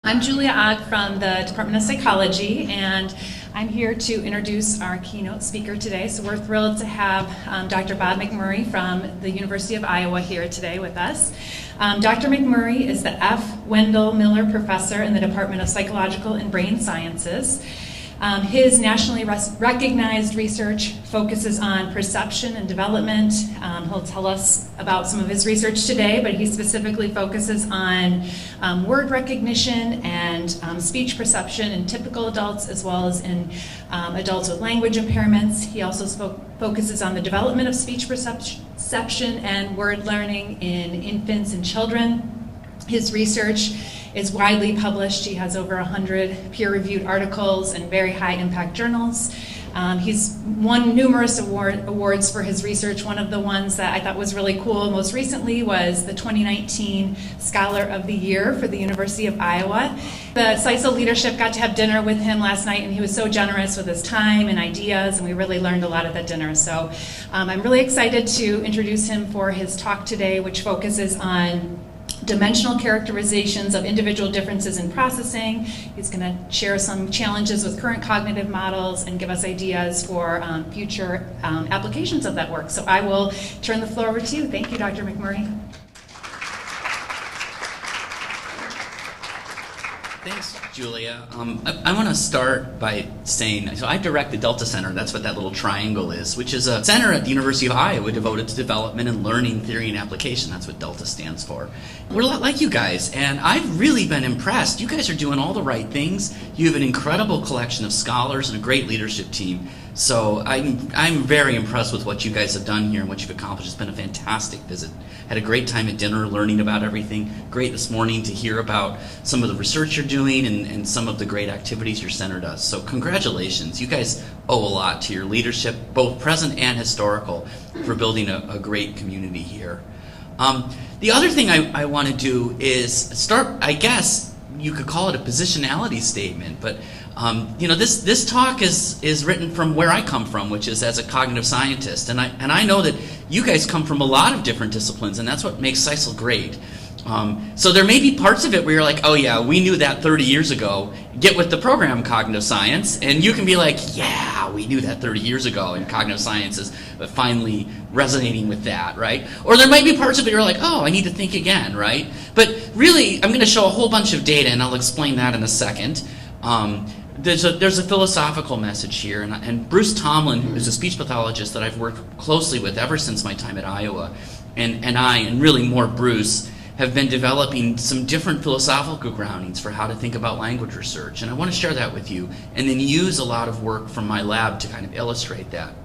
I'm Julia Ogg from the Department of Psychology, and I'm here to introduce our keynote speaker today. So we're thrilled to have Dr. Bob McMurray from the University of Iowa here today with us. Dr. McMurray is the F. Wendell Miller Professor in the Department of Psychological and Brain Sciences. His nationally recognized research focuses on perception and development. He'll tell us about some of his research today, but he specifically focuses on word recognition and speech perception in typical adults as well as in adults with language impairments. He also focuses on the development of speech perception and word learning in infants and children. His research is widely published. He has over 100 peer-reviewed articles in very high-impact journals. He's won numerous awards for his research. One of the ones that I thought was really cool most recently was the 2019 Scholar of the Year for the University of Iowa. The CISLL leadership got to have dinner with him last night, and he was so generous with his time and ideas, and we really learned a lot at that dinner. So I'm really excited to introduce him for his talk today, which focuses on dimensional characterizations of individual differences in processing. He's going to share some challenges with current cognitive models and give us ideas for future applications of that work. So I will turn the floor over to you. Thank you, Dr. McMurray. Thanks, Julia. I want to start by saying, so I direct the Delta Center, that's what that little triangle is, which is a center at the University of Iowa devoted to development and learning, theory, and application. That's what Delta stands for. We're a lot like you guys, and I've really been impressed. You guys are doing all the right things. You have an incredible collection of scholars and a great leadership team. So I'm very impressed with what you guys have done here and what you've accomplished. It's been a fantastic visit. Had a great time at dinner learning about everything. Great this morning to hear about some of the research you're doing and some of the great activities your center does. So congratulations. You guys owe a lot to your leadership, both present and historical, for building a great community here. The other thing I want to do is start, I guess you could call it a positionality statement, but this talk is written from where I come from, which is as a cognitive scientist, and I know that you guys come from a lot of different disciplines, and that's what makes CISLL great. So there may be parts of it where you're like, oh yeah, we knew that 30 years ago. Get with the program cognitive science, and you can be like, yeah, we knew that 30 years ago, and cognitive science is finally resonating with that, right? Or there might be parts of it you're like, oh, I need to think again, right? But really, I'm going to show a whole bunch of data, and I'll explain that in a second. There's a philosophical message here, and Bruce Tomlin, who is a speech pathologist that I've worked closely with ever since my time at Iowa, and really more Bruce, have been developing some different philosophical groundings for how to think about language research, and I want to share that with you, and then use a lot of work from my lab to kind of illustrate that.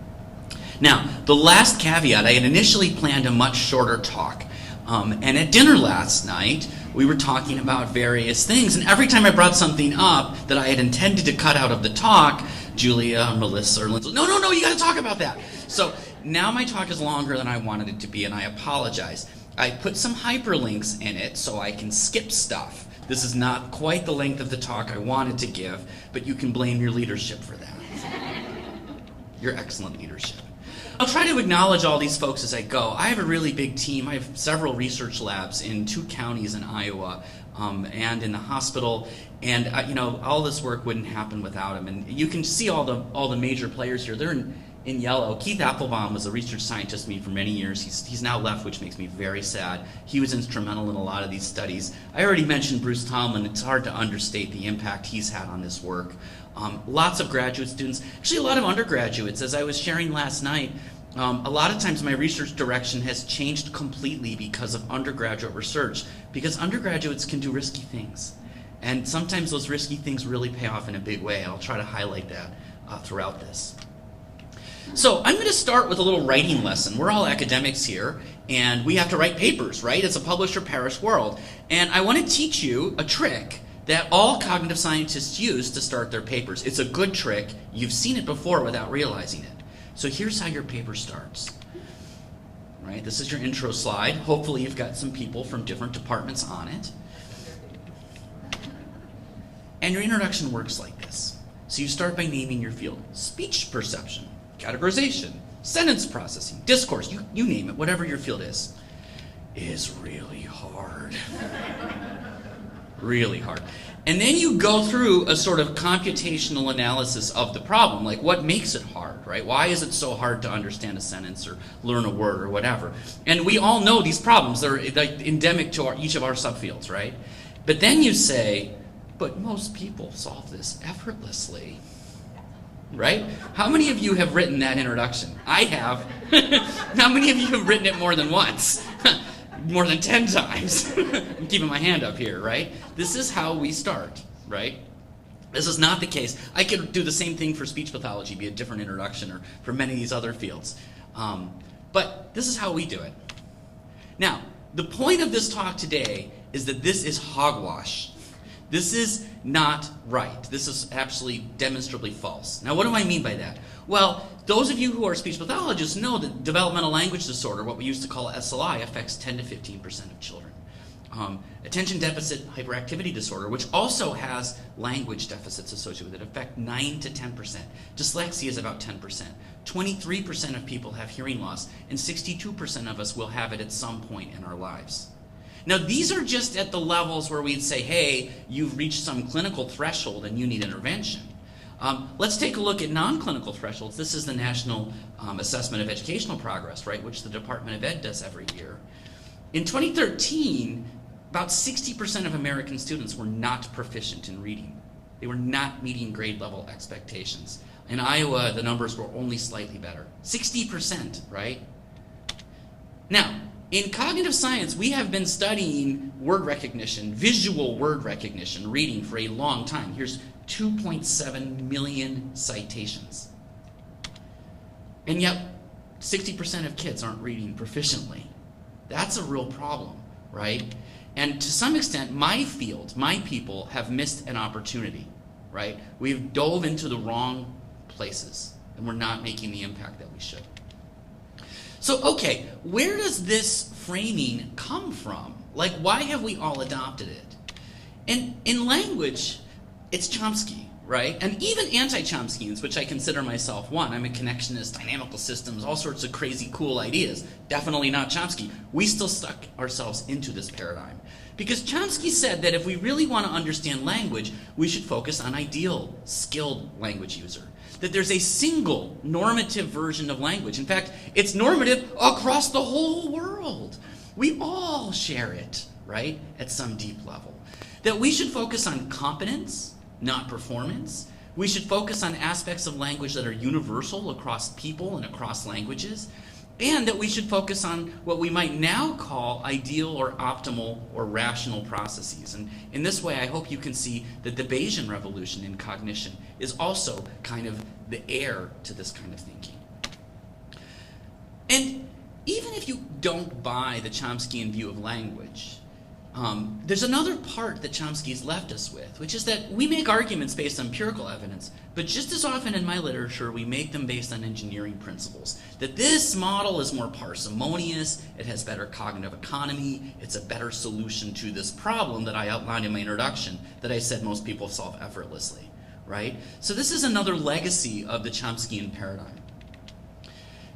Now, the last caveat, I had initially planned a much shorter talk, and at dinner last night, we were talking about various things, and every time I brought something up that I had intended to cut out of the talk, Julia, Melissa, or Lindsay, no, you got to talk about that. So now my talk is longer than I wanted it to be, and I apologize. I put some hyperlinks in it so I can skip stuff. This is not quite the length of the talk I wanted to give, but you can blame your leadership for that. Your excellent leadership. I'll try to acknowledge all these folks as I go. I have a really big team. I have several research labs in 2 counties in Iowa and in the hospital, and all this work wouldn't happen without them. And you can see all the major players here. They're in yellow. Keith Applebaum was a research scientist with me for many years. He's now left, which makes me very sad. He was instrumental in a lot of these studies. I already mentioned Bruce Tomlin. It's hard to understate the impact he's had on this work. Lots of graduate students, actually a lot of undergraduates. As I was sharing last night, a lot of times my research direction has changed completely because of undergraduate research, because undergraduates can do risky things. And sometimes those risky things really pay off in a big way. I'll try to highlight that throughout this. So I'm going to start with a little writing lesson. We're all academics here, and we have to write papers, right? It's a publish or perish world. And I want to teach you a trick that all cognitive scientists use to start their papers. It's a good trick. You've seen it before without realizing it. So here's how your paper starts. Right? This is your intro slide. Hopefully you've got some people from different departments on it. And your introduction works like this. So you start by naming your field. Speech perception, categorization, sentence processing, discourse, you name it, whatever your field is really hard. Really hard. And then you go through a sort of computational analysis of the problem, like what makes it hard, right? Why is it so hard to understand a sentence or learn a word or whatever? And we all know these problems. They're like endemic to each of our subfields, right? But then you say, but most people solve this effortlessly, right? How many of you have written that introduction? I have. How many of you have written it more than once? More than 10 times. I'm keeping my hand up here, right? This is how we start, right? This is not the case. I could do the same thing for speech pathology, be a different introduction, or for many of these other fields. But this is how we do it. Now, the point of this talk today is that this is hogwash. This is not right. This is absolutely demonstrably false. Now, what do I mean by that? Well, those of you who are speech pathologists know that developmental language disorder, what we used to call SLI, affects 10 to 15% of children. Attention deficit hyperactivity disorder, which also has language deficits associated with it, affect 9 to 10%. Dyslexia is about 10%. 23% of people have hearing loss, and 62% of us will have it at some point in our lives. Now, these are just at the levels where we'd say, hey, you've reached some clinical threshold and you need intervention. Let's take a look at non-clinical thresholds. This is the National Assessment of Educational Progress, right, which the Department of Ed does every year. In 2013, about 60% of American students were not proficient in reading. They were not meeting grade level expectations. In Iowa, the numbers were only slightly better. 60%, right? Now, in cognitive science, we have been studying word recognition, visual word recognition, reading for a long time. Here's 2.7 million citations. And yet, 60% of kids aren't reading proficiently. That's a real problem, right? And to some extent, my field, my people have missed an opportunity, right? We've dove into the wrong places, and we're not making the impact that we should. So, okay, where does this framing come from? Like, why have we all adopted it? And in language, it's Chomsky, right? And even anti-Chomskyans, which I consider myself one. I'm a connectionist, dynamical systems, all sorts of crazy cool ideas. Definitely not Chomsky. We still stuck ourselves into this paradigm. Because Chomsky said that if we really want to understand language, we should focus on ideal, skilled language user. That there's a single normative version of language. In fact, it's normative across the whole world. We all share it, right, at some deep level. That we should focus on competence, not performance. We should focus on aspects of language that are universal across people and across languages. And that we should focus on what we might now call ideal or optimal or rational processes. And in this way, I hope you can see that the Bayesian revolution in cognition is also kind of the heir to this kind of thinking. And even if you don't buy the Chomskyan view of language, there's another part that Chomsky's left us with, which is that we make arguments based on empirical evidence, but just as often in my literature, we make them based on engineering principles. That this model is more parsimonious, it has better cognitive economy, it's a better solution to this problem that I outlined in my introduction that I said most people solve effortlessly, right? So this is another legacy of the Chomskyan paradigm.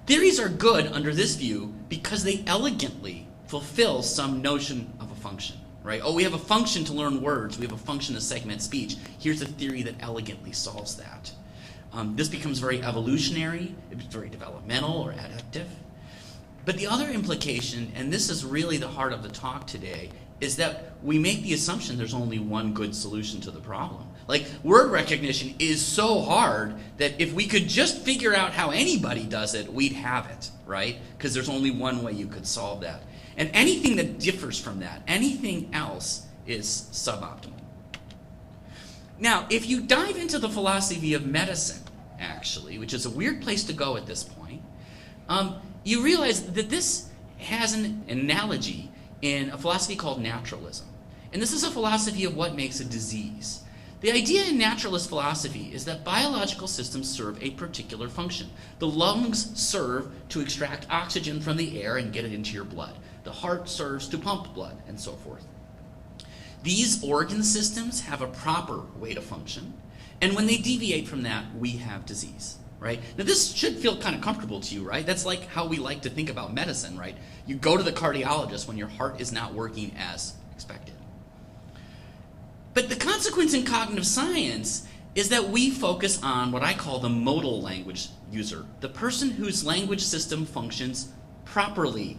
Theories are good under this view because they elegantly fulfill some notion of a function, right? Oh, we have a function to learn words. We have a function to segment speech. Here's a theory that elegantly solves that. This becomes very evolutionary. It's very developmental or adaptive. But the other implication, and this is really the heart of the talk today, is that we make the assumption there's only one good solution to the problem. Like, word recognition is so hard that if we could just figure out how anybody does it, we'd have it, right? Because there's only one way you could solve that. And anything that differs from that, anything else, is suboptimal. Now, if you dive into the philosophy of medicine, actually, which is a weird place to go at this point, you realize that this has an analogy in a philosophy called naturalism. And this is a philosophy of what makes a disease. The idea in naturalist philosophy is that biological systems serve a particular function. The lungs serve to extract oxygen from the air and get it into your blood. The heart serves to pump blood, and so forth. These organ systems have a proper way to function, and when they deviate from that, we have disease, right? Now, this should feel kind of comfortable to you, right? That's like how we like to think about medicine, right? You go to the cardiologist when your heart is not working as expected. But the consequence in cognitive science is that we focus on what I call the modal language user, the person whose language system functions properly,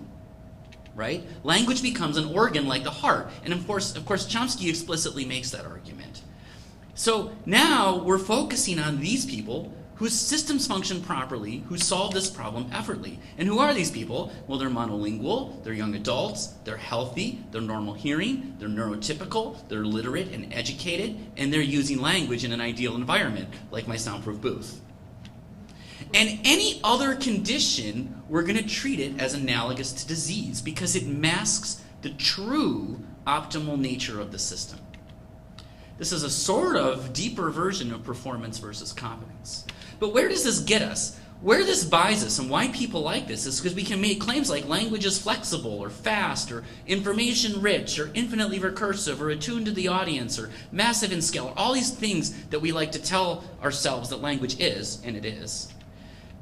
right? Language becomes an organ like the heart. And of course, Chomsky explicitly makes that argument. So now we're focusing on these people whose systems function properly, who solve this problem effortlessly. And who are these people? Well, they're monolingual, they're young adults, they're healthy, they're normal hearing, they're neurotypical, they're literate and educated, and they're using language in an ideal environment, like my soundproof booth. And any other condition, we're going to treat it as analogous to disease because it masks the true optimal nature of the system. This is a sort of deeper version of performance versus competence. But where does this get us? Where this buys us and why people like this is because we can make claims like language is flexible or fast or information rich or infinitely recursive or attuned to the audience or massive in scale. All these things that we like to tell ourselves that language is, and it is.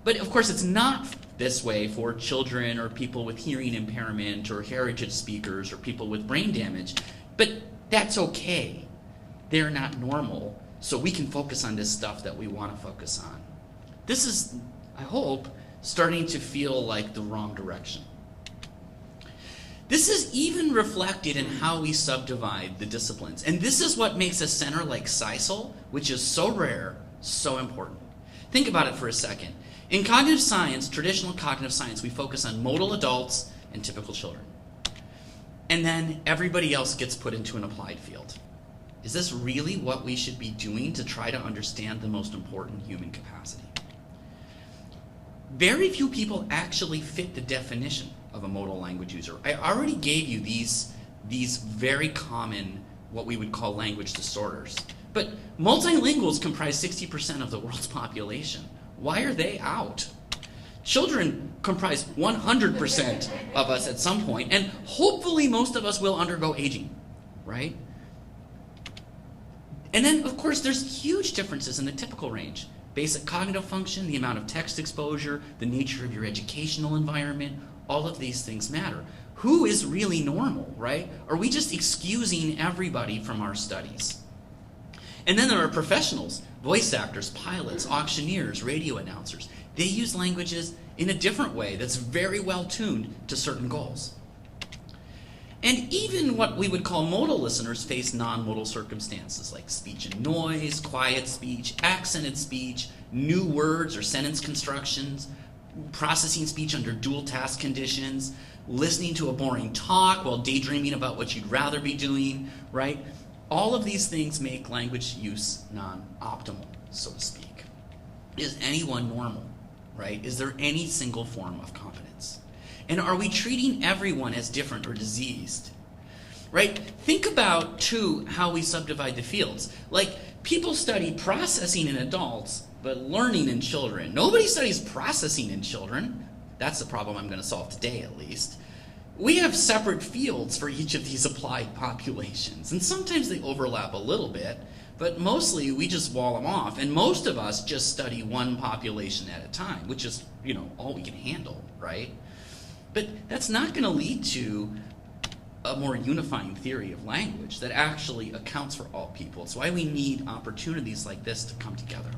But of course it's not this way for children or people with hearing impairment or heritage speakers or people with brain damage. But that's okay. They're not normal, so we can focus on this stuff that we want to focus on. This is, I hope, starting to feel like the wrong direction. This is even reflected in how we subdivide the disciplines. And this is what makes a center like CISLL, which is so rare, so important. Think about it for a second. In cognitive science, traditional cognitive science, we focus on modal adults and typical children. And then everybody else gets put into an applied field. Is this really what we should be doing to try to understand the most important human capacity? Very few people actually fit the definition of a modal language user. I already gave you these very common, what we would call language disorders. But multilinguals comprise 60% of the world's population. Why are they out? Children comprise 100% of us at some point, and hopefully most of us will undergo aging, right? And then, of course, there's huge differences in the typical range. Basic cognitive function, the amount of text exposure, the nature of your educational environment, all of these things matter. Who is really normal, right? Are we just excusing everybody from our studies? And then there are professionals, voice actors, pilots, auctioneers, radio announcers. They use languages in a different way that's very well tuned to certain goals. And even what we would call modal listeners face non-modal circumstances like speech and noise, quiet speech, accented speech, new words or sentence constructions, processing speech under dual task conditions, listening to a boring talk while daydreaming about what you'd rather be doing, right? All of these things make language use non-optimal, so to speak. Is anyone normal, right? Is there any single form of competence? And are we treating everyone as different or diseased? Right? Think about, too, how we subdivide the fields. Like, people study processing in adults, but learning in children. Nobody studies processing in children. That's the problem I'm going to solve today, at least. We have separate fields for each of these applied populations, and sometimes they overlap a little bit, but mostly we just wall them off, and most of us just study one population at a time, which is, all we can handle, right? But that's not going to lead to a more unifying theory of language that actually accounts for all people. It's why we need opportunities like this to come together.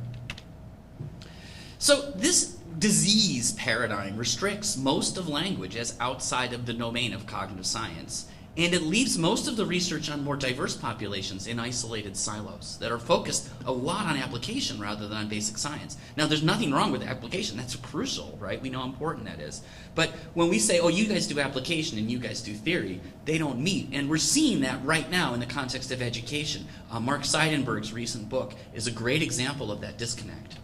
So this disease paradigm restricts most of language as outside of the domain of cognitive science, and it leaves most of the research on more diverse populations in isolated silos that are focused a lot on application rather than on basic science. Now, there's nothing wrong with application. That's crucial, right? We know how important that is. But when we say, oh, you guys do application and you guys do theory, they don't meet. And we're seeing that right now in the context of education. Mark Seidenberg's recent book is a great example of that disconnect.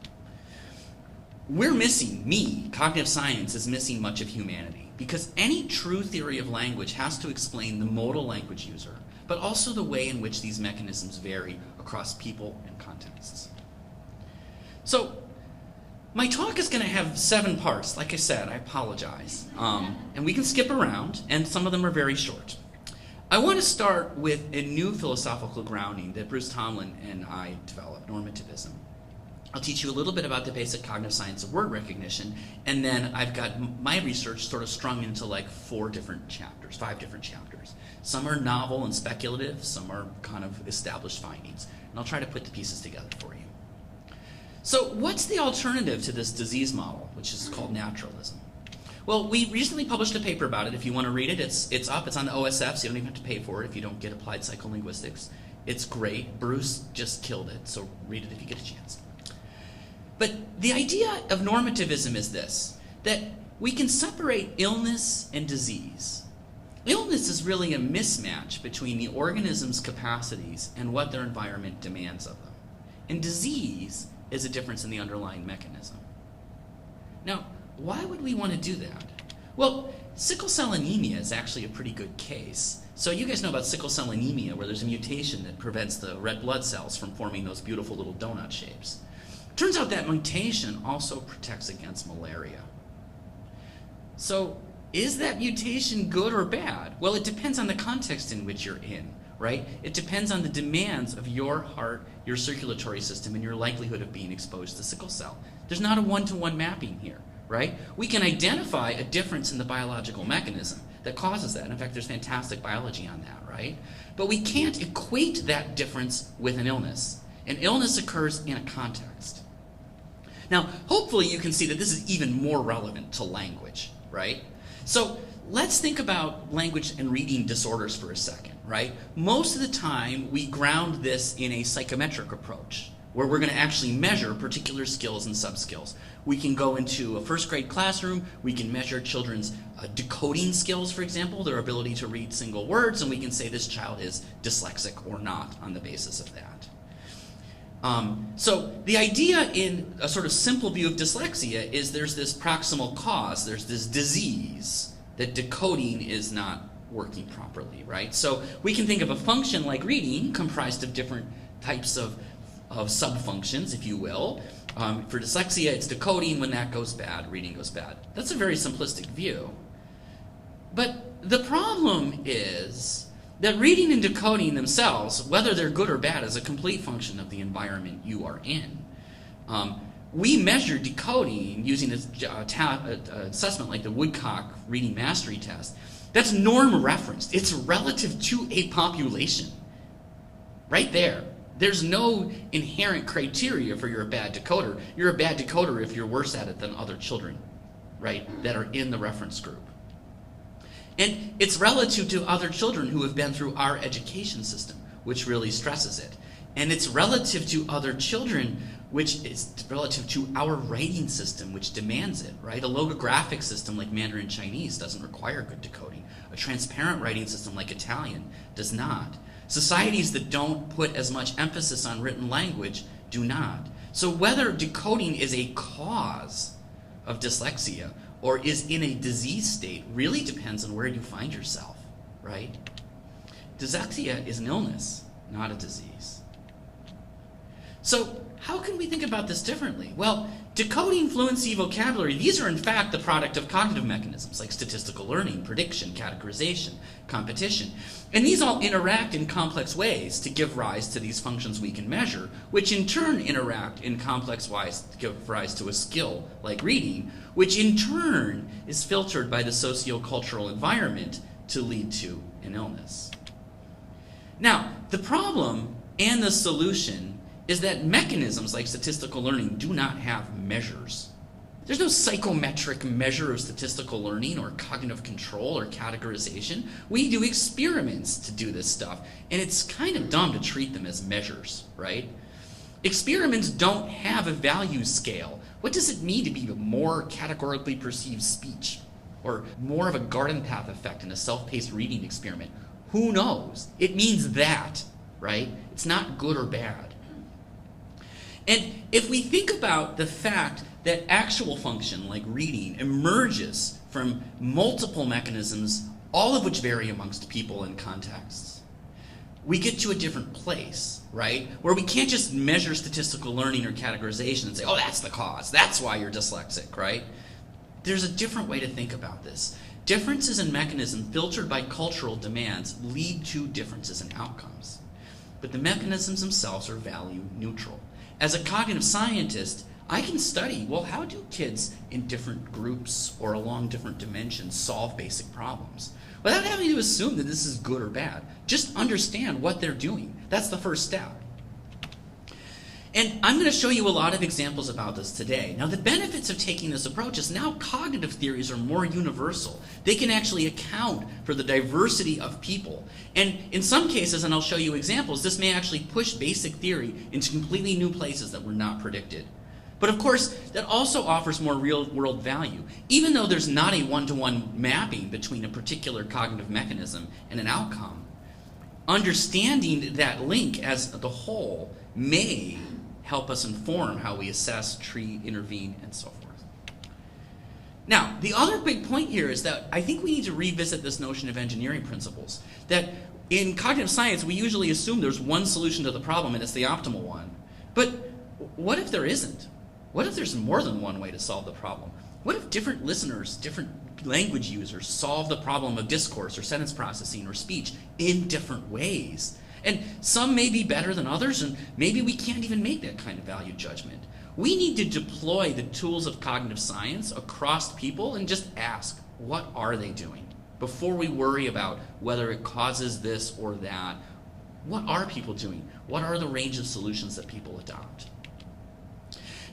We're missing, cognitive science is missing much of humanity, because any true theory of language has to explain the modal language user, but also the way in which these mechanisms vary across people and contexts. So, my talk is going to have 7 parts. Like I said, I apologize. And we can skip around, and some of them are very short. I want to start with a new philosophical grounding that Bruce Tomlin and I developed, normativism. I'll teach you a little bit about the basic cognitive science of word recognition, and then I've got my research sort of strung into like 5 different chapters. Some are novel and speculative, some are kind of established findings, and I'll try to put the pieces together for you. So what's the alternative to this disease model, which is called naturalism? Well, we recently published a paper about it. If you want to read it, it's up. It's on the OSF, so you don't even have to pay for it if you don't get applied psycholinguistics. It's great. Bruce just killed it, so read it if you get a chance. But the idea of normativism is this, that we can separate illness and disease. Illness is really a mismatch between the organism's capacities and what their environment demands of them. And disease is a difference in the underlying mechanism. Now, why would we want to do that? Well, sickle cell anemia is actually a pretty good case. So you guys know about sickle cell anemia, where there's a mutation that prevents the red blood cells from forming those beautiful little donut shapes. Turns out that mutation also protects against malaria. So is that mutation good or bad? Well, it depends on the context in which you're in, right? It depends on the demands of your heart, your circulatory system, and your likelihood of being exposed to sickle cell. There's not a one-to-one mapping here, right? We can identify a difference in the biological mechanism that causes that. In fact, there's fantastic biology on that, right? But we can't equate that difference with an illness. An illness occurs in a context. Now, hopefully you can see that this is even more relevant to language, right? So let's think about language and reading disorders for a second, right? Most of the time, we ground this in a psychometric approach, where we're going to actually measure particular skills and sub-skills. We can go into a first grade classroom, we can measure children's decoding skills, for example, their ability to read single words, and we can say this child is dyslexic or not on the basis of that. So the idea in a sort of simple view of dyslexia is there's this proximal cause, there's this disease, that decoding is not working properly, right? So we can think of a function like reading comprised of different types of sub-functions, if you will. For dyslexia, it's decoding. When that goes bad, reading goes bad. That's a very simplistic view. But the problem is that reading and decoding themselves, whether they're good or bad, is a complete function of the environment you are in. We measure decoding using an assessment like the Woodcock Reading Mastery Test. That's norm referenced. It's relative to a population. Right there. There's no inherent criteria for you're a bad decoder. You're a bad decoder if you're worse at it than other children, right, that are in the reference group. And it's relative to other children who have been through our education system, which really stresses it. And it's relative to other children, which is relative to our writing system, which demands it, right? A logographic system like Mandarin Chinese doesn't require good decoding. A transparent writing system like Italian does not. Societies that don't put as much emphasis on written language do not. So whether decoding is a cause of dyslexia or is in a disease state really depends on where you find yourself, right? Dyslexia is an illness, not a disease. So how can we think about this differently? Well, decoding, fluency, vocabulary, these are in fact the product of cognitive mechanisms like statistical learning, prediction, categorization, competition. And these all interact in complex ways to give rise to these functions we can measure, which in turn interact in complex ways to give rise to a skill like reading, which in turn is filtered by the socio-cultural environment to lead to an illness. Now, the problem and the solution is that mechanisms like statistical learning do not have measures. There's no psychometric measure of statistical learning or cognitive control or categorization. We do experiments to do this stuff, and it's kind of dumb to treat them as measures, right? Experiments don't have a value scale. What does it mean to be a more categorically perceived speech or more of a garden path effect in a self-paced reading experiment? Who knows? It means that, right? It's not good or bad. And if we think about the fact that actual function, like reading, emerges from multiple mechanisms, all of which vary amongst people and contexts, we get to a different place, right? Where we can't just measure statistical learning or categorization and say, oh, that's the cause. That's why you're dyslexic, right? There's a different way to think about this. Differences in mechanism filtered by cultural demands lead to differences in outcomes. But the mechanisms themselves are value neutral. As a cognitive scientist, I can study, well, how do kids in different groups or along different dimensions solve basic problems? Without having to assume that this is good or bad. Just understand what they're doing. That's the first step. And I'm going to show you a lot of examples about this today. Now, the benefits of taking this approach is now cognitive theories are more universal. They can actually account for the diversity of people. And in some cases, and I'll show you examples, this may actually push basic theory into completely new places that were not predicted. But of course, that also offers more real-world value. Even though there's not a one-to-one mapping between a particular cognitive mechanism and an outcome, understanding that link as the whole may help us inform how we assess, treat, intervene, and so forth. Now, the other big point here is that I think we need to revisit this notion of engineering principles. That in cognitive science, we usually assume there's one solution to the problem and it's the optimal one. But what if there isn't? What if there's more than one way to solve the problem? What if different listeners, different language users solve the problem of discourse or sentence processing or speech in different ways? And some may be better than others, and maybe we can't even make that kind of value judgment. We need to deploy the tools of cognitive science across people and just ask, what are they doing? Before we worry about whether it causes this or that, what are people doing? What are the range of solutions that people adopt?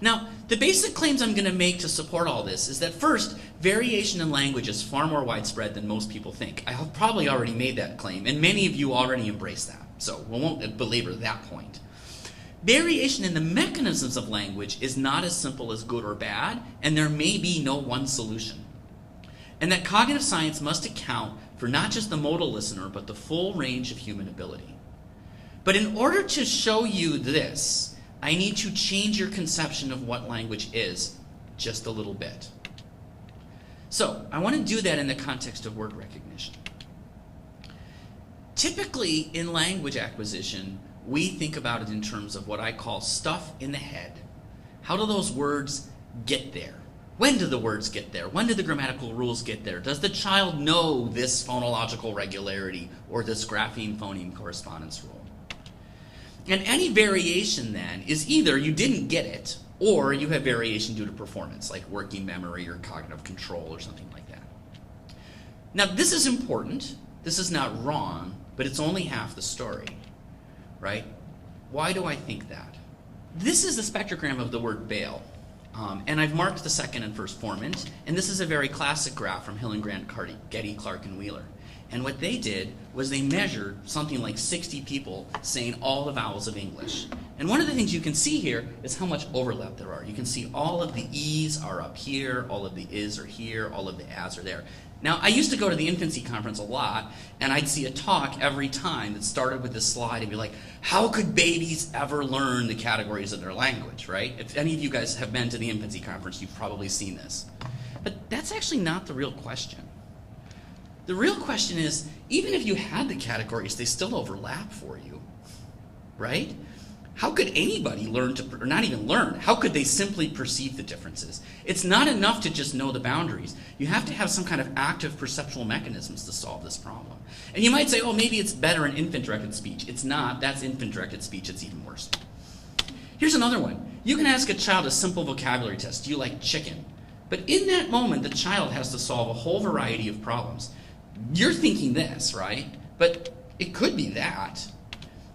Now, the basic claims I'm going to make to support all this is that first, variation in language is far more widespread than most people think. I have probably already made that claim, and many of you already embrace that. So we won't belabor that point. Variation in the mechanisms of language is not as simple as good or bad, and there may be no one solution. And that cognitive science must account for not just the modal listener, but the full range of human ability. But in order to show you this, I need to change your conception of what language is just a little bit. So I want to do that in the context of word recognition. Typically, in language acquisition, we think about it in terms of what I call stuff in the head. How do those words get there? When do the words get there? When do the grammatical rules get there? Does the child know this phonological regularity or this grapheme-phoneme correspondence rule? And any variation then is either you didn't get it or you have variation due to performance, like working memory or cognitive control or something like that. Now, this is important. This is not wrong, but it's only half the story, right? Why do I think that? This is the spectrogram of the word bail, and I've marked the second and first formant, and this is a very classic graph from Hillenbrand, Getty, Clark, and Wheeler. And what they did was they measured something like 60 people saying all the vowels of English. And one of the things you can see here is how much overlap there are. You can see all of the E's are up here, all of the Is are here, all of the As are there. Now, I used to go to the infancy conference a lot, and I'd see a talk every time that started with this slide and be like, how could babies ever learn the categories of their language, right? If any of you guys have been to the infancy conference, you've probably seen this. But that's actually not the real question. The real question is, even if you had the categories, they still overlap for you, right? How could anybody learn to, or not even learn, how could they simply perceive the differences? It's not enough to just know the boundaries. You have to have some kind of active perceptual mechanisms to solve this problem. And you might say, oh, maybe it's better in infant-directed speech. It's not. That's infant-directed speech. It's even worse. Here's another one. You can ask a child a simple vocabulary test. Do you like chicken? But in that moment, the child has to solve a whole variety of problems. You're thinking this, right? But it could be that.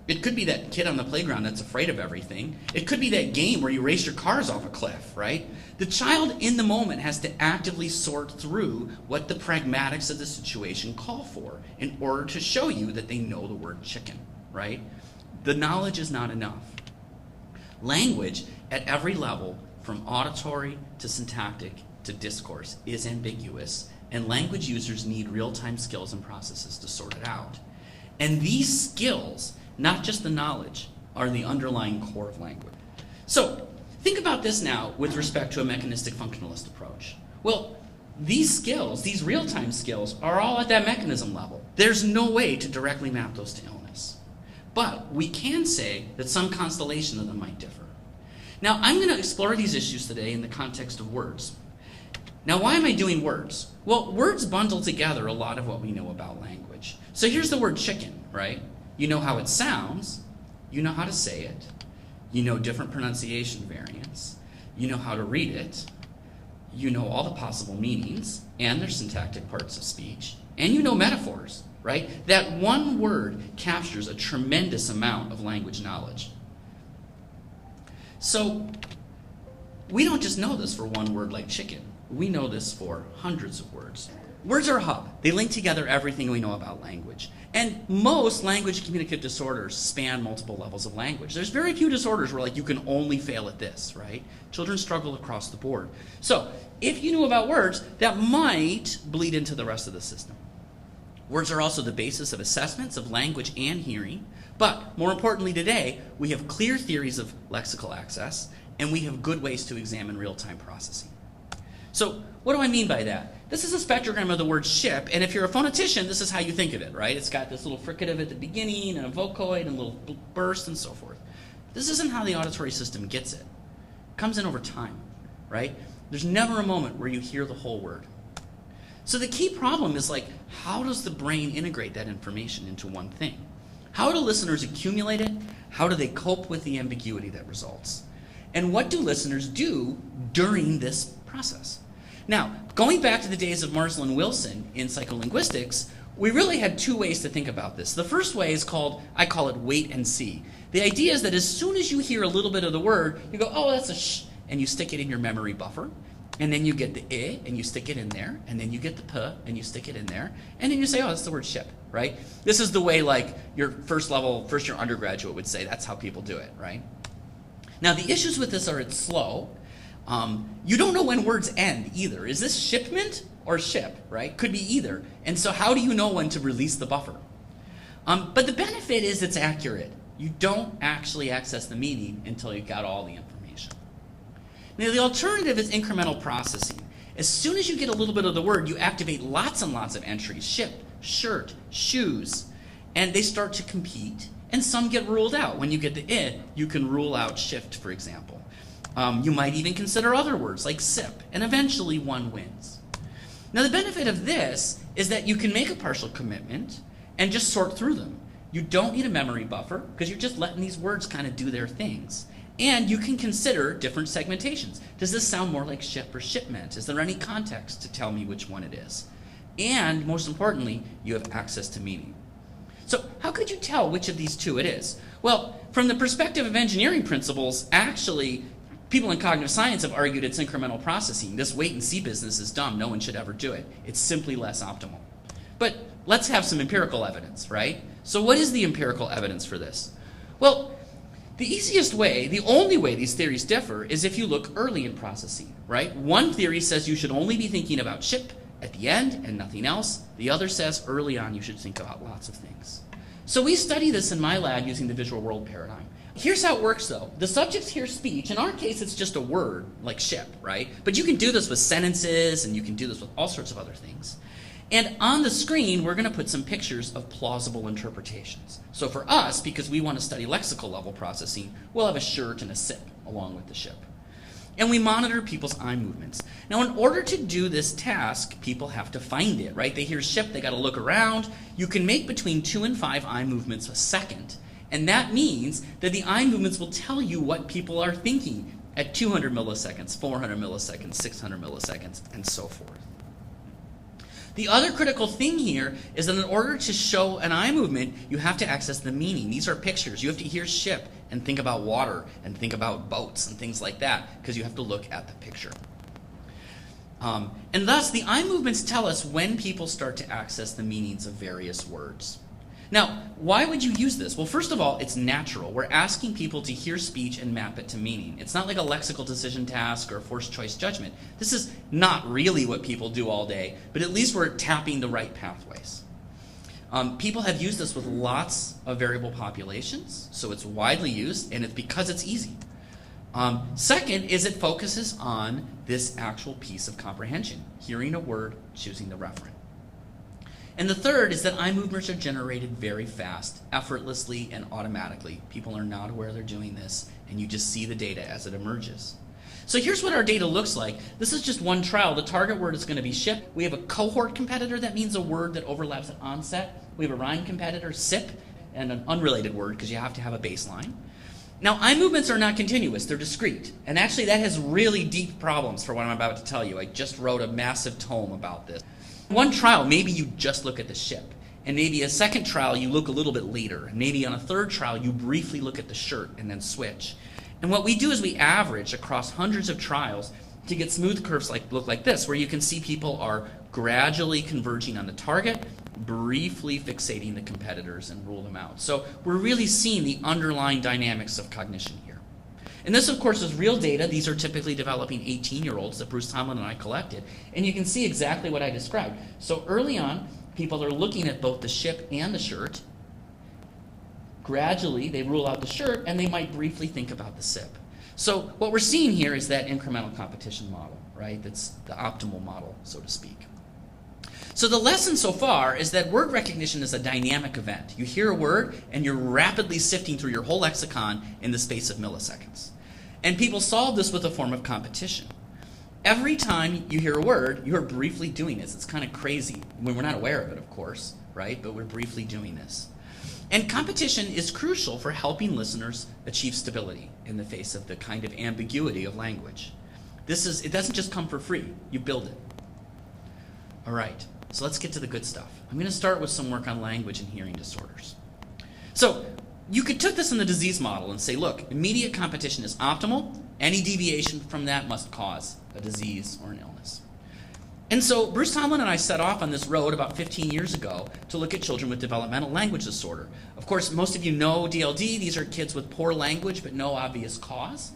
It could be that kid on the playground that's afraid of everything. It could be that game where you race your cars off a cliff, right? The child in the moment has to actively sort through what the pragmatics of the situation call for in order to show you that they know the word chicken, right? The knowledge is not enough. Language at every level, from auditory to syntactic to discourse, is ambiguous, and language users need real-time skills and processes to sort it out. And these skills, not just the knowledge, are the underlying core of language. So, think about this now with respect to a mechanistic functionalist approach. Well, these skills, these real-time skills, are all at that mechanism level. There's no way to directly map those to illness. But we can say that some constellation of them might differ. Now, I'm going to explore these issues today in the context of words. Now, why am I doing words? Well, words bundle together a lot of what we know about language. So here's the word chicken, right? You know how it sounds, you know how to say it, you know different pronunciation variants, you know how to read it, you know all the possible meanings and their syntactic parts of speech, and you know metaphors, right? That one word captures a tremendous amount of language knowledge. So we don't just know this for one word like chicken. We know this for hundreds of words. Words are a hub. They link together everything we know about language. And most language communicative disorders span multiple levels of language. There's very few disorders where you can only fail at this, right? Children struggle across the board. So if you knew about words, that might bleed into the rest of the system. Words are also the basis of assessments of language and hearing. But more importantly today, we have clear theories of lexical access, and we have good ways to examine real-time processing. So what do I mean by that? This is a spectrogram of the word ship, and if you're a phonetician, this is how you think of it, right? It's got this little fricative at the beginning, and a vocoid, and a little burst, and so forth. This isn't how the auditory system gets it. It comes in over time, right? There's never a moment where you hear the whole word. So the key problem is how does the brain integrate that information into one thing? How do listeners accumulate it? How do they cope with the ambiguity that results? And what do listeners do during this process? Now, going back to the days of Marsland and Wilson in psycholinguistics, we really had two ways to think about this. The first way is I call it wait and see. The idea is that as soon as you hear a little bit of the word, you go, oh, that's a sh, and you stick it in your memory buffer. And then you get the I, and you stick it in there. And then you get the P, and you stick it in there. And then you say, oh, that's the word ship, right? This is the way your first year undergraduate would say. That's how people do it, right? Now, the issues with this are it's slow. You don't know when words end either. Is this shipment or ship, right? Could be either. And so how do you know when to release the buffer? But the benefit is it's accurate. You don't actually access the meaning until you've got all the information. Now, the alternative is incremental processing. As soon as you get a little bit of the word, you activate lots and lots of entries. Ship, shirt, shoes. And they start to compete. And some get ruled out. When you get the I, you can rule out shift, for example. You might even consider other words like sip, and eventually one wins. Now the benefit of this is that you can make a partial commitment and just sort through them. You don't need a memory buffer because you're just letting these words kind of do their things. And you can consider different segmentations. Does this sound more like ship or shipment? Is there any context to tell me which one it is? And most importantly, you have access to meaning. So how could you tell which of these two it is? Well, from the perspective of engineering principles, actually, people in cognitive science have argued it's incremental processing. This wait and see business is dumb. No one should ever do it. It's simply less optimal. But let's have some empirical evidence, right? So what is the empirical evidence for this? Well, the easiest way, the only way these theories differ is if you look early in processing, right? One theory says you should only be thinking about ship at the end and nothing else. The other says early on you should think about lots of things. So we study this in my lab using the visual world paradigm. Here's how it works though. The subjects hear speech. In our case, it's just a word like ship, right? But you can do this with sentences and you can do this with all sorts of other things. And on the screen, we're going to put some pictures of plausible interpretations. So for us, because we want to study lexical level processing, we'll have a shirt and a sip along with the ship. And we monitor people's eye movements. Now, in order to do this task, people have to find it, right? They hear ship, they got to look around. You can make between 2 and 5 eye movements a second. And that means that the eye movements will tell you what people are thinking at 200 milliseconds, 400 milliseconds, 600 milliseconds, and so forth. The other critical thing here is that in order to show an eye movement, you have to access the meaning. These are pictures. You have to hear ship and think about water and think about boats and things like that because you have to look at the picture. And thus, the eye movements tell us when people start to access the meanings of various words. Now, why would you use this? Well, first of all, it's natural. We're asking people to hear speech and map it to meaning. It's not like a lexical decision task or a forced choice judgment. This is not really what people do all day, but at least we're tapping the right pathways. People have used this with lots of variable populations, so it's widely used, and it's because it's easy. Second is it focuses on this actual piece of comprehension, hearing a word, choosing the referent. And the third is that eye movements are generated very fast, effortlessly, and automatically. People are not aware they're doing this, and you just see the data as it emerges. So here's what our data looks like. This is just one trial. The target word is going to be ship. We have a cohort competitor. That means a word that overlaps at onset. We have a rhyme competitor, sip, and an unrelated word because you have to have a baseline. Now, eye movements are not continuous, they're discrete. And actually that has really deep problems for what I'm about to tell you. I just wrote a massive tome about this. One trial, maybe you just look at the ship. And maybe a second trial, you look a little bit later. And maybe on a third trial, you briefly look at the shirt and then switch. And what we do is we average across hundreds of trials to get smooth curves look like this, where you can see people are gradually converging on the target, briefly fixating the competitors and rule them out. So we're really seeing the underlying dynamics of cognition here. And this, of course, is real data. These are typically developing 18-year-olds that Bruce Tomlin and I collected. And you can see exactly what I described. So early on, people are looking at both the ship and the shirt. Gradually, they rule out the shirt, and they might briefly think about the sip. So what we're seeing here is that incremental competition model, right? That's the optimal model, so to speak. So the lesson so far is that word recognition is a dynamic event. You hear a word, and you're rapidly sifting through your whole lexicon in the space of milliseconds. And people solve this with a form of competition. Every time you hear a word, you're briefly doing this. It's kind of crazy when we're not aware of it, of course, right? But we're briefly doing this. And competition is crucial for helping listeners achieve stability in the face of the kind of ambiguity of language. It doesn't just come for free. You build it. All right, so let's get to the good stuff. I'm going to start with some work on language and hearing disorders. So you could take this in the disease model and say, look, immediate competition is optimal. Any deviation from that must cause a disease or an illness. And so Bruce Tomlin and I set off on this road about 15 years ago to look at children with developmental language disorder. Of course, most of you know DLD. These are kids with poor language but no obvious cause.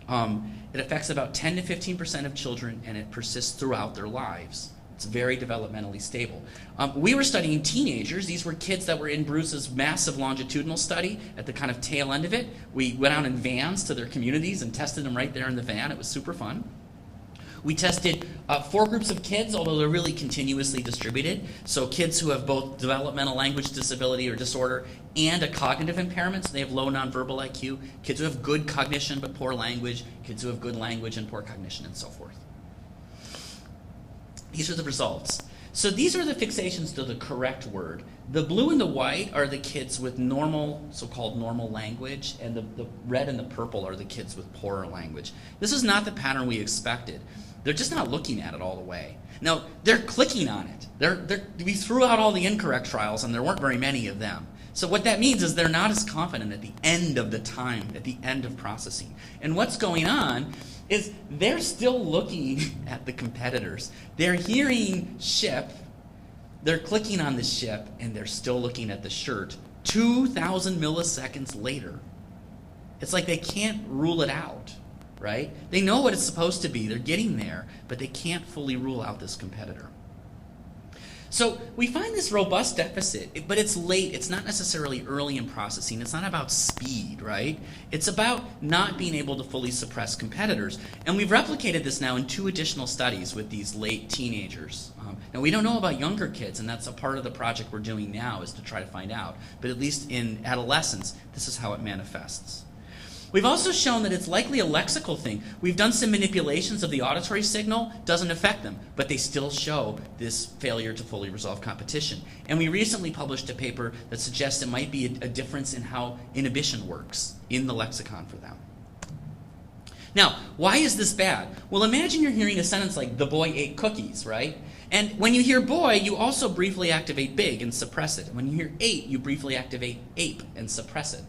It affects about 10 to 15% of children, and it persists throughout their lives. It's very developmentally stable. We were studying teenagers. These were kids that were in Bruce's massive longitudinal study at the kind of tail end of it. We went out in vans to their communities and tested them right there in the van. It was super fun. We tested 4 groups of kids, although they're really continuously distributed. So kids who have both developmental language disability or disorder and a cognitive impairment, so they have low nonverbal IQ, kids who have good cognition but poor language, kids who have good language and poor cognition, and so forth. These are the results. So these are the fixations to the correct word. The blue and the white are the kids with normal, so-called normal language, and the red and the purple are the kids with poorer language. This is not the pattern we expected. They're just not looking at it all the way. Now, they're clicking on it. We threw out all the incorrect trials, and there weren't very many of them. So what that means is they're not as confident at the end of the time, at the end of processing. And what's going on is they're still looking at the competitors. They're hearing ship, they're clicking on the ship, and they're still looking at the shirt 2,000 milliseconds later. It's like they can't rule it out, right? They know what it's supposed to be. They're getting there, but they can't fully rule out this competitor. So we find this robust deficit, but it's late. It's not necessarily early in processing. It's not about speed, right? It's about not being able to fully suppress competitors. And we've replicated this now in 2 additional studies with these late teenagers. Now, we don't know about younger kids, and that's a part of the project we're doing now is to try to find out. But at least in adolescence, this is how it manifests. We've also shown that it's likely a lexical thing. We've done some manipulations of the auditory signal, doesn't affect them, but they still show this failure to fully resolve competition. And we recently published a paper that suggests it might be a difference in how inhibition works in the lexicon for them. Now, why is this bad? Well, imagine you're hearing a sentence like, the boy ate cookies, right? And when you hear boy, you also briefly activate big and suppress it. When you hear ate, you briefly activate ape and suppress it.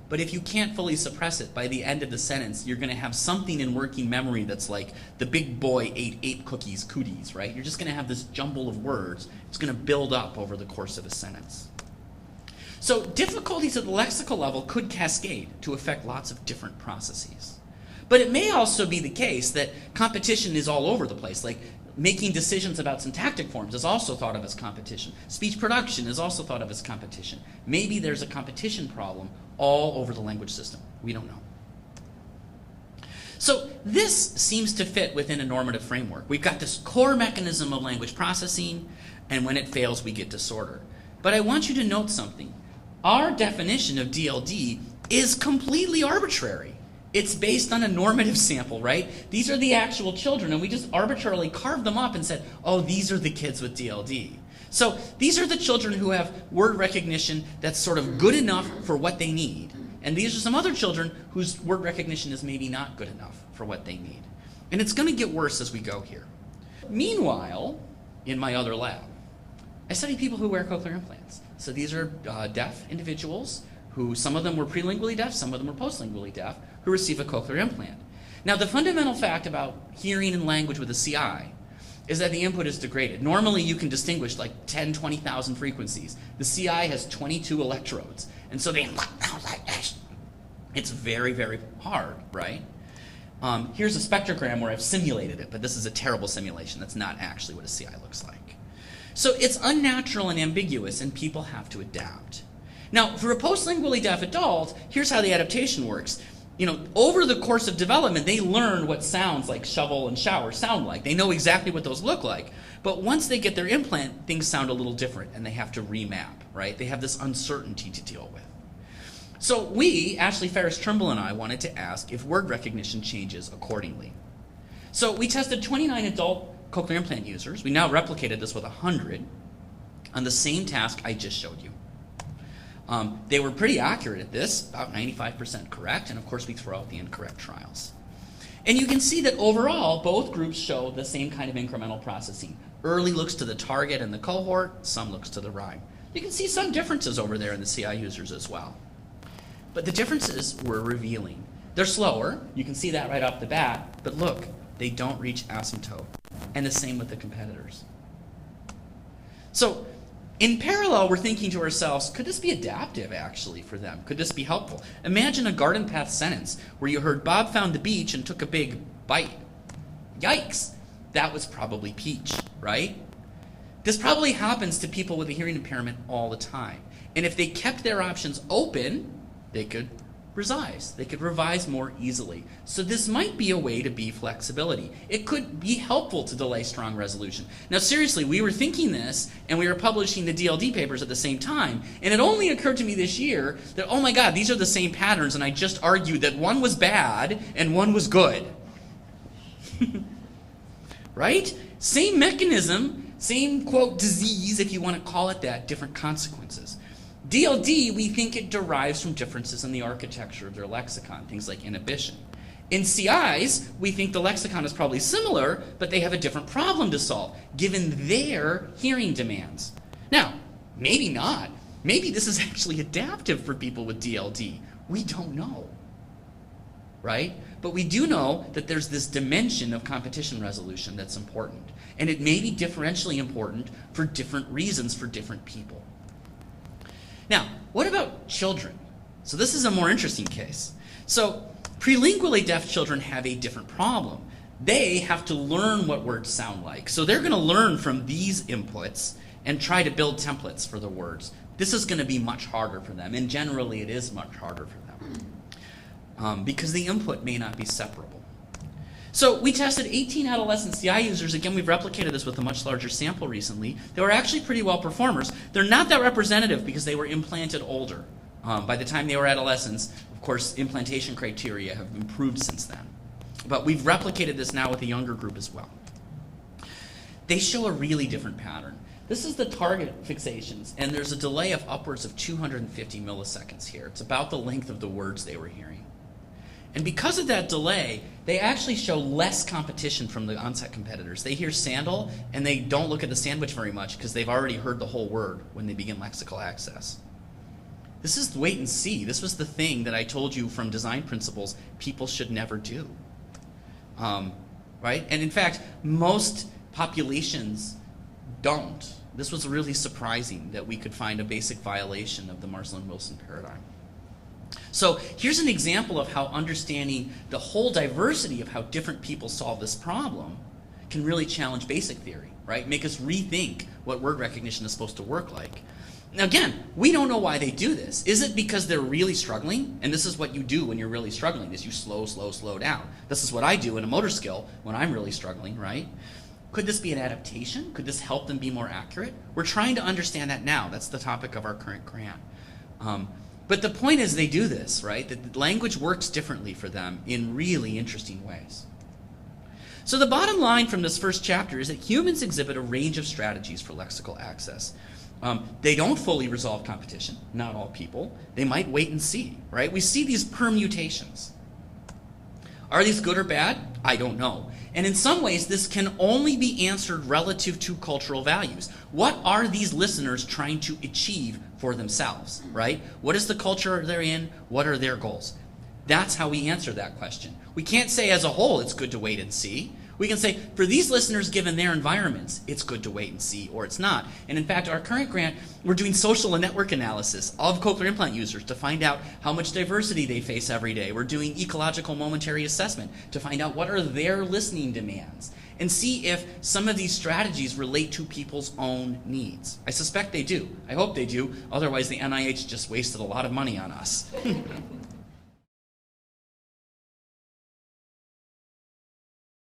But if you can't fully suppress it, by the end of the sentence, you're going to have something in working memory that's like, the big boy ate 8 cookies, cooties, right? You're just going to have this jumble of words. It's going to build up over the course of a sentence. So difficulties at the lexical level could cascade to affect lots of different processes. But it may also be the case that competition is all over the place. Like making decisions about syntactic forms is also thought of as competition. Speech production is also thought of as competition. Maybe there's a competition problem all over the language system. We don't know. So this seems to fit within a normative framework. We've got this core mechanism of language processing, and when it fails, we get disorder. But I want you to note something. Our definition of DLD is completely arbitrary. It's based on a normative sample, right? These are the actual children, and we just arbitrarily carved them up and said, oh, these are the kids with DLD. So these are the children who have word recognition that's sort of good enough for what they need. And these are some other children whose word recognition is maybe not good enough for what they need. And it's going to get worse as we go here. Meanwhile, in my other lab, I study people who wear cochlear implants. So these are deaf individuals who, some of them were prelingually deaf, some of them were postlingually deaf, who receive a cochlear implant. Now, the fundamental fact about hearing and language with a CI is that the input is degraded. Normally, you can distinguish like 10, 20,000 frequencies. The CI has 22 electrodes, and so they like this. It's very, very hard, right? Here's a spectrogram where I've simulated it, but this is a terrible simulation. That's not actually what a CI looks like. So it's unnatural and ambiguous, and people have to adapt. Now, for a postlingually deaf adult, here's how the adaptation works. Over the course of development, they learn what sounds like shovel and shower sound like. They know exactly what those look like. But once they get their implant, things sound a little different, and they have to remap, right? They have this uncertainty to deal with. So we, Ashley Ferris Trimble and I, wanted to ask if word recognition changes accordingly. So we tested 29 adult cochlear implant users. We now replicated this with 100 on the same task I just showed you. They were pretty accurate at this, about 95% correct, and of course we throw out the incorrect trials. And you can see that overall, both groups show the same kind of incremental processing. Early looks to the target and the cohort, some looks to the rhyme. You can see some differences over there in the CI users as well. But the differences were revealing. They're slower, you can see that right off the bat, but look, they don't reach asymptote. And the same with the competitors. So, in parallel, we're thinking to ourselves, could this be adaptive, actually, for them? Could this be helpful? Imagine a garden path sentence where you heard Bob found the beach and took a big bite. Yikes! That was probably Peach, right? This probably happens to people with a hearing impairment all the time. And if they kept their options open, they could revise. They could revise more easily. So this might be a way to be flexibility. It could be helpful to delay strong resolution. Now seriously, we were thinking this, and we were publishing the DLD papers at the same time, and it only occurred to me this year that, oh my God, these are the same patterns, and I just argued that one was bad and one was good. Right? Same mechanism, same, quote, disease, if you want to call it that, different consequences. DLD, we think it derives from differences in the architecture of their lexicon, things like inhibition. In CIs, we think the lexicon is probably similar, but they have a different problem to solve, given their hearing demands. Now, maybe not. Maybe this is actually adaptive for people with DLD. We don't know, right? But we do know that there's this dimension of competition resolution that's important, and it may be differentially important for different reasons for different people. Now, what about children? So this is a more interesting case. So prelingually deaf children have a different problem. They have to learn what words sound like. So they're going to learn from these inputs and try to build templates for the words. This is going to be much harder for them, and generally it is much harder for them because the input may not be separable. So we tested 18 adolescent CI users. Again, we've replicated this with a much larger sample recently. They were actually pretty well performers. They're not that representative because they were implanted older. By the time they were adolescents, of course, implantation criteria have improved since then. But we've replicated this now with a younger group as well. They show a really different pattern. This is the target fixations, and there's a delay of upwards of 250 milliseconds here. It's about the length of the words they were hearing. And because of that delay, they actually show less competition from the onset competitors. They hear sandal, and they don't look at the sandwich very much because they've already heard the whole word when they begin lexical access. This is wait and see. This was the thing that I told you from design principles people should never do. Right? And in fact, most populations don't. This was really surprising that we could find a basic violation of the Marsland-Wilson paradigm. So here's an example of how understanding the whole diversity of how different people solve this problem can really challenge basic theory, right? Make us rethink what word recognition is supposed to work like. Now again, we don't know why they do this. Is it because they're really struggling? And this is what you do when you're really struggling, is you slow down. This is what I do in a motor skill when I'm really struggling, right? Could this be an adaptation? Could this help them be more accurate? We're trying to understand that now. That's the topic of our current grant. But the point is they do this, right? That language works differently for them in really interesting ways. So the bottom line from this first chapter is that humans exhibit a range of strategies for lexical access. They don't fully resolve competition, not all people. They might wait and see, right? We see these permutations. Are these good or bad? I don't know. And in some ways, this can only be answered relative to cultural values. What are these listeners trying to achieve for themselves, right? What is the culture they're in? What are their goals? That's how we answer that question. We can't say as a whole it's good to wait and see. We can say, for these listeners, given their environments, it's good to wait and see, or it's not. And in fact, our current grant, we're doing social and network analysis of cochlear implant users to find out how much diversity they face every day. We're doing ecological momentary assessment to find out what are their listening demands and see if some of these strategies relate to people's own needs. I suspect they do. I hope they do. Otherwise, the NIH just wasted a lot of money on us.